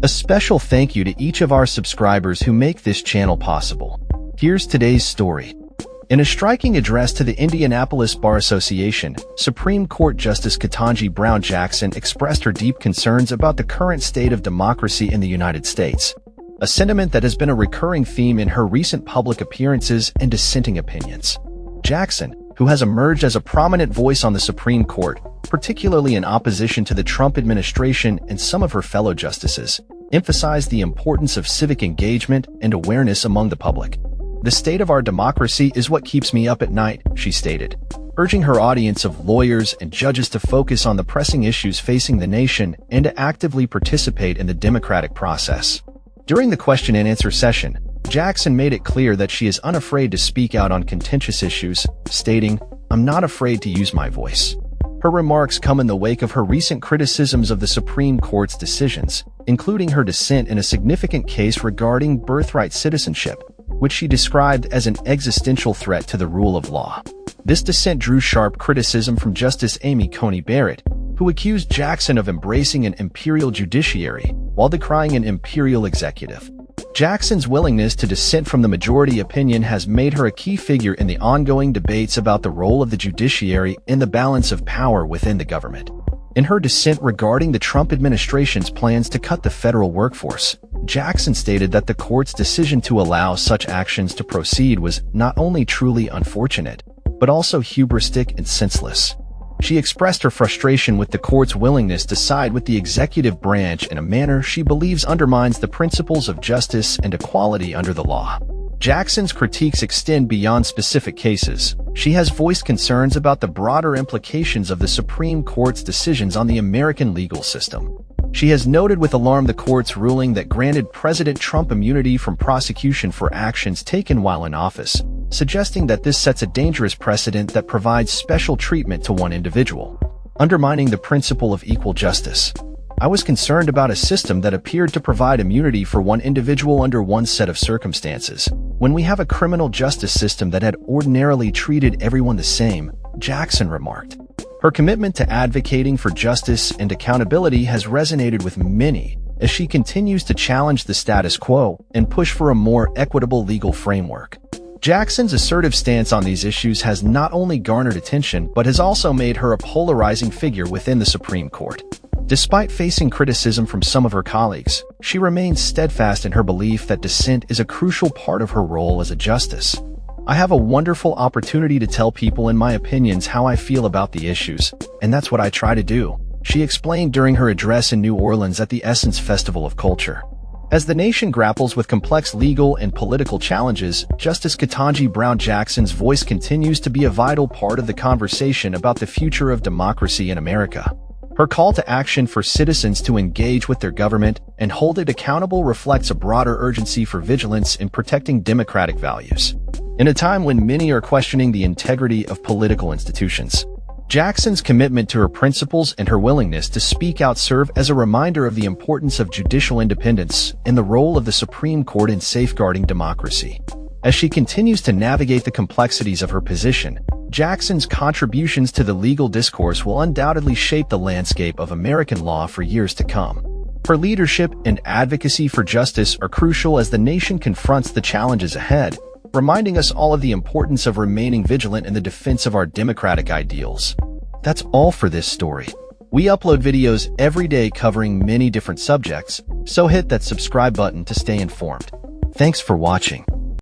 A special thank you to each of our subscribers who make this channel possible. Here's today's story. In a striking address to the Indianapolis Bar Association, Supreme Court Justice Ketanji Brown Jackson expressed her deep concerns about the current state of democracy in the United States, a sentiment that has been a recurring theme in her recent public appearances and dissenting opinions. Jackson, who has emerged as a prominent voice on the Supreme Court, particularly in opposition to the Trump administration and some of her fellow justices, emphasized the importance of civic engagement and awareness among the public. "The state of our democracy is what keeps me up at night," she stated, urging her audience of lawyers and judges to focus on the pressing issues facing the nation and to actively participate in the democratic process. During the question-and-answer session, Jackson made it clear that she is unafraid to speak out on contentious issues, stating, "I'm not afraid to use my voice." Her remarks come in the wake of her recent criticisms of the Supreme Court's decisions, including her dissent in a significant case regarding birthright citizenship, which she described as an existential threat to the rule of law. This dissent drew sharp criticism from Justice Amy Coney Barrett, who accused Jackson of embracing an imperial judiciary while decrying an imperial executive. Jackson's willingness to dissent from the majority opinion has made her a key figure in the ongoing debates about the role of the judiciary and the balance of power within the government. In her dissent regarding the Trump administration's plans to cut the federal workforce, Jackson stated that the court's decision to allow such actions to proceed was not only truly unfortunate, but also hubristic and senseless. She expressed her frustration with the court's willingness to side with the executive branch in a manner she believes undermines the principles of justice and equality under the law. Jackson's critiques extend beyond specific cases. She has voiced concerns about the broader implications of the Supreme Court's decisions on the American legal system. She has noted with alarm the court's ruling that granted President Trump immunity from prosecution for actions taken while in office, suggesting that this sets a dangerous precedent that provides special treatment to one individual, undermining the principle of equal justice. "I was concerned about a system that appeared to provide immunity for one individual under one set of circumstances, when we have a criminal justice system that had ordinarily treated everyone the same," Jackson remarked. Her commitment to advocating for justice and accountability has resonated with many as she continues to challenge the status quo and push for a more equitable legal framework. Jackson's assertive stance on these issues has not only garnered attention but has also made her a polarizing figure within the Supreme Court. Despite facing criticism from some of her colleagues, she remains steadfast in her belief that dissent is a crucial part of her role as a justice. "I have a wonderful opportunity to tell people in my opinions how I feel about the issues, and that's what I try to do," she explained during her address in New Orleans at the Essence Festival of Culture. As the nation grapples with complex legal and political challenges, Justice Ketanji Brown Jackson's voice continues to be a vital part of the conversation about the future of democracy in America. Her call to action for citizens to engage with their government and hold it accountable reflects a broader urgency for vigilance in protecting democratic values. In a time when many are questioning the integrity of political institutions, Jackson's commitment to her principles and her willingness to speak out serve as a reminder of the importance of judicial independence and the role of the Supreme Court in safeguarding democracy. As she continues to navigate the complexities of her position, Jackson's contributions to the legal discourse will undoubtedly shape the landscape of American law for years to come. Her leadership and advocacy for justice are crucial as the nation confronts the challenges ahead, reminding us all of the importance of remaining vigilant in the defense of our democratic ideals. That's all for this story. We upload videos every day covering many different subjects, so hit that subscribe button to stay informed. Thanks for watching.